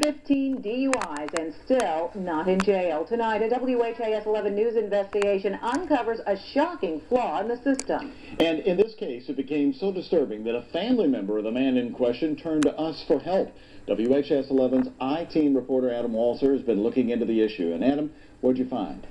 15 DUIs and still not in jail. Tonight, a WHAS 11 News investigation uncovers a shocking flaw in the system. And in this case, it became so disturbing that a family member of the man in question turned to us for help. WHAS 11's I-Team reporter Adam Walser has been looking into the issue. And Adam, what'd you find?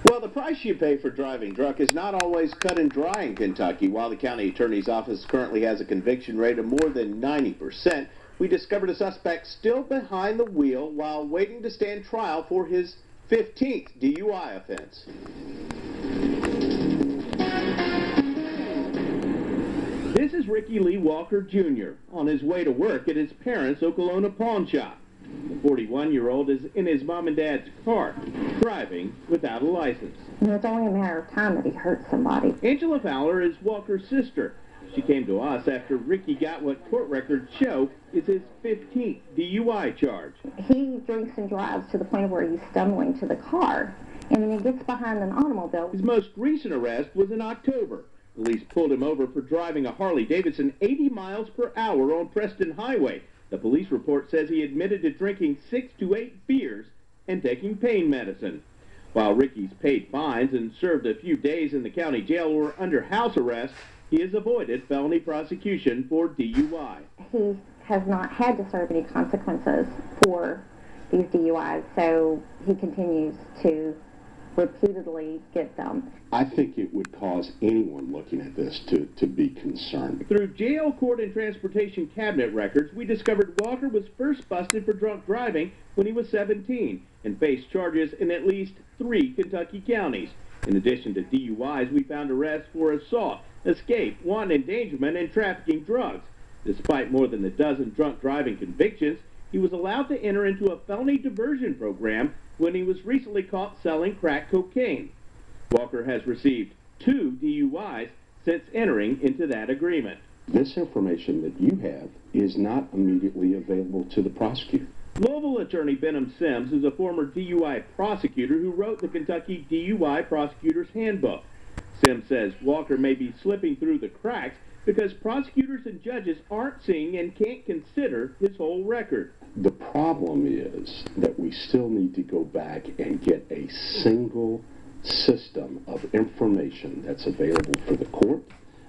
Well, the price you pay for driving drunk is not always cut and dry in Kentucky. While the county attorney's office currently has a conviction rate of more than 90%, we discovered a suspect still behind the wheel while waiting to stand trial for his 15th DUI offense. This is Ricky Lee Walker Jr. on his way to work at his parents' Okolona pawn shop. The 41-year-old is in his mom and dad's car, driving without a license. It's only a matter of time that he hurts somebody. Angela Fowler is Walker's sister. She came to us after Ricky got what court records show is his 15th DUI charge. He drinks and drives to the point where he's stumbling to the car, and then he gets behind an automobile. His most recent arrest was in October. Police pulled him over for driving a Harley-Davidson 80 miles per hour on Preston Highway. The police report says he admitted to drinking 6 to 8 beers and taking pain medicine. While Ricky's paid fines and served a few days in the county jail or under house arrest, he has avoided felony prosecution for DUI. He has not had to serve any consequences for these DUIs, so he continues to repeatedly get them. I think it would cause anyone looking at this to be concerned. Through jail, court, and transportation cabinet records, we discovered Walker was first busted for drunk driving when he was 17 and faced charges in at least 3 Kentucky counties. In addition to DUIs, we found arrests for assault, escape, wanton endangerment, and trafficking drugs. Despite more than a dozen drunk driving convictions, he was allowed to enter into a felony diversion program when he was recently caught selling crack cocaine. Walker has received 2 DUIs since entering into that agreement. This information that you have is not immediately available to the prosecutor. Louisville attorney Benham Sims is a former DUI prosecutor who wrote the Kentucky DUI Prosecutor's Handbook. Sims says Walker may be slipping through the cracks because prosecutors and judges aren't seeing and can't consider his whole record. The problem is that we still need to go back and get a single system of information that's available for the court,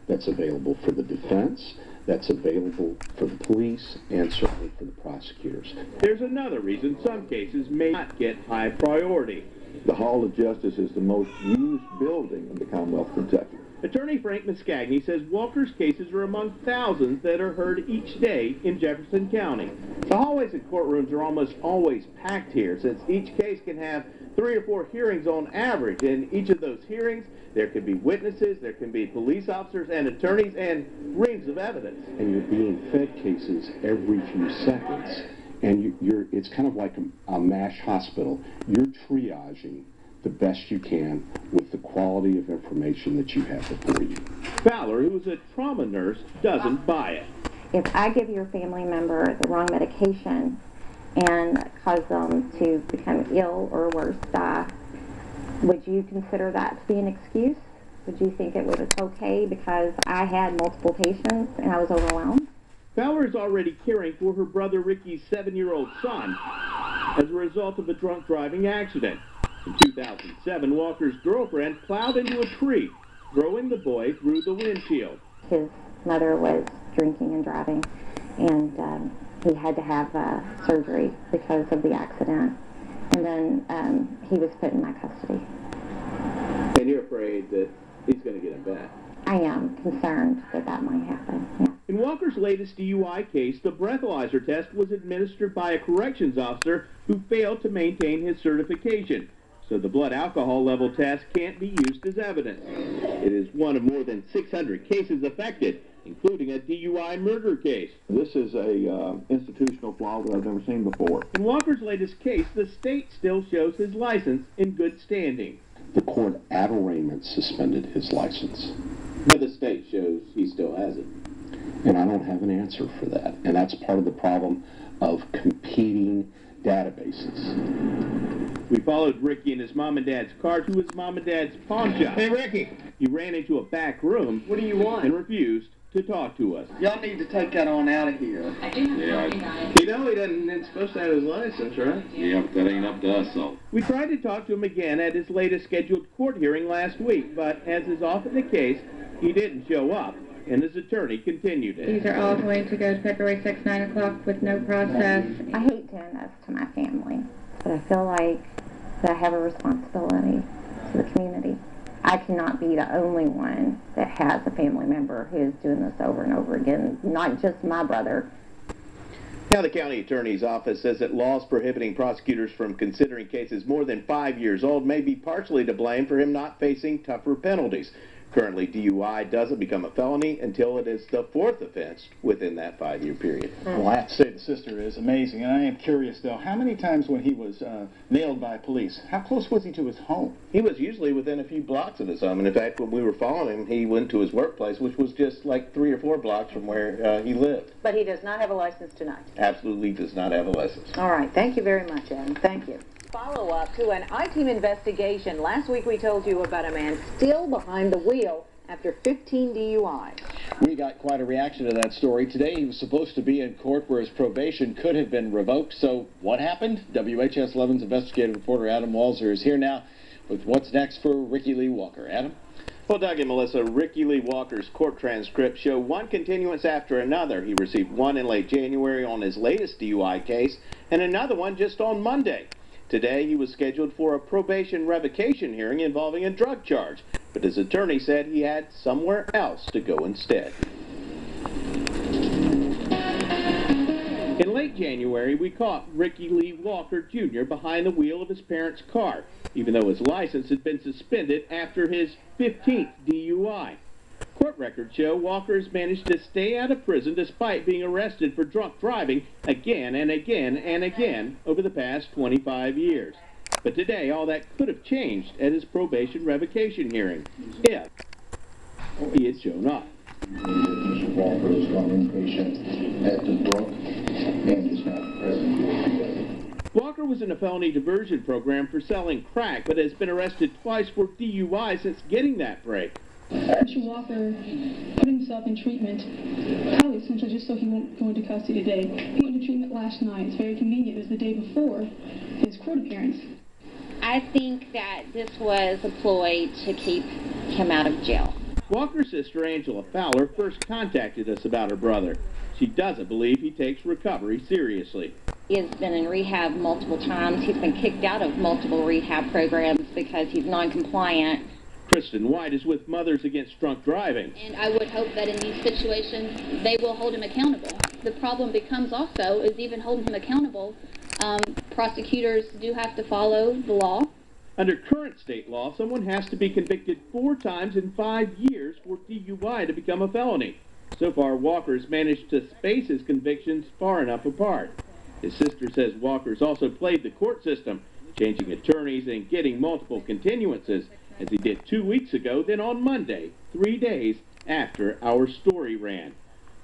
that's available for the defense, that's available for the police, and certainly for the prosecutors. There's another reason some cases may not get high priority. The Hall of Justice is the most used building in the Commonwealth of Kentucky. Attorney Frank Muscagni says Walker's cases are among thousands that are heard each day in Jefferson County. The hallways and courtrooms are almost always packed here, since each case can have 3 or 4 hearings on average. In each of those hearings, there can be witnesses, there can be police officers and attorneys, and reams of evidence. And you're being fed cases every few seconds. And it's kind of like a MASH hospital. You're triaging the best you can with the quality of information that you have before you. Fowler, who is a trauma nurse, doesn't buy it. If I give your family member the wrong medication and cause them to become ill or worse, die, would you consider that to be an excuse? Would you think it was okay because I had multiple patients and I was overwhelmed? Fowler is already caring for her brother Ricky's 7-year-old son as a result of a drunk driving accident. In 2007, Walker's girlfriend plowed into a tree, throwing the boy through the windshield. His mother was drinking and driving, and he had to have surgery because of the accident. And then he was put in my custody. And you're afraid that he's going to get him back? I am concerned that that might happen, yeah. In Walker's latest DUI case, the breathalyzer test was administered by a corrections officer who failed to maintain his certification. So the blood alcohol level test can't be used as evidence. It is one of more than 600 cases affected, including a DUI murder case. This is a institutional flaw that I've never seen before. In Walker's latest case, the state still shows his license in good standing. The court at arraignment suspended his license. But the state shows he still has it. And I don't have an answer for that. And that's part of the problem of competing databases. We followed Ricky in his mom and dad's car to his mom and dad's pawn shop. Hey, Ricky. He ran into a back room. What do you want? And refused to talk to us. Y'all need to take that on out of here. Yeah, You know he isn't supposed to have his license, right? yeah, but that ain't up to us, though. We tried to talk to him again at his latest scheduled court hearing last week, but as is often the case, he didn't show up, and his attorney continued it. These are all going to go to February 6, 9 o'clock with no process. I hate doing this to my family, but I feel like that I have a responsibility to the community. I cannot be the only one that has a family member who is doing this over and over again, not just my brother. Now, the county attorney's office says that laws prohibiting prosecutors from considering cases more than 5 years old may be partially to blame for him not facing tougher penalties. Currently, DUI doesn't become a felony until it is the fourth offense within that 5-year period. Well, I have to say the sister is amazing, and I am curious, though, how many times when he was nailed by police, how close was he to his home? He was usually within a few blocks of his home, and in fact, when we were following him, he went to his workplace, which was just like 3 or 4 blocks from where he lived. But he does not have a license tonight. Absolutely does not have a license. All right. Thank you very much, Adam. Thank you. Follow-up to an I-Team investigation. Last week we told you about a man still behind the wheel after 15 DUIs. We got quite a reaction to that story. Today he was supposed to be in court where his probation could have been revoked. So what happened? WHS 11's investigative reporter Adam Walser is here now with what's next for Ricky Lee Walker. Adam? Well, Doug and Melissa, Ricky Lee Walker's court transcripts show one continuance after another. He received one in late January on his latest DUI case and another one just on Monday. Today he was scheduled for a probation revocation hearing involving a drug charge, but his attorney said he had somewhere else to go instead. In late January, we caught Ricky Lee Walker Jr. behind the wheel of his parents' car, even though his license had been suspended after his 15th DUI. Court records show Walker has managed to stay out of prison despite being arrested for drunk driving again and again and again over the past 25 years. But today, all that could have changed at his probation revocation hearing, if he had shown up. Mr. Walker is gone inpatient at the Brook and is not present. Walker was in a felony diversion program for selling crack, but has been arrested twice for DUI since getting that break. Mr. Walker put himself in treatment, probably essentially just so he won't go into custody today. He went to treatment last night. It's very convenient. It was the day before his court appearance. I think that this was a ploy to keep him out of jail. Walker's sister, Angela Fowler, first contacted us about her brother. She doesn't believe he takes recovery seriously. He has been in rehab multiple times. He's been kicked out of multiple rehab programs because he's non-compliant. Kristen White is with Mothers Against Drunk Driving. And I would hope that in these situations, they will hold him accountable. The problem becomes also is even holding him accountable. Prosecutors do have to follow the law. Under current state law, someone has to be convicted 4 times in 5 years for DUI to become a felony. So far, Walker's managed to space his convictions far enough apart. His sister says Walker's also played the court system, changing attorneys and getting multiple continuances, as he did 2 weeks ago, then on Monday, 3 days after our story ran.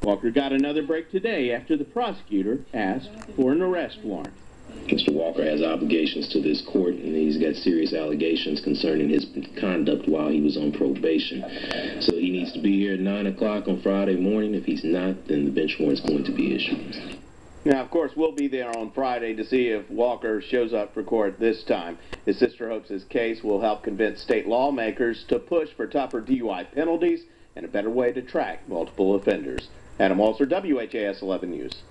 Walker got another break today after the prosecutor asked for an arrest warrant. Mr. Walker has obligations to this court, and he's got serious allegations concerning his conduct while he was on probation. So he needs to be here at 9 o'clock on Friday morning. If he's not, then the bench warrant is going to be issued. Now, of course, we'll be there on Friday to see if Walker shows up for court this time. His sister hopes his case will help convince state lawmakers to push for tougher DUI penalties and a better way to track multiple offenders. Adam Walser, WHAS 11 News.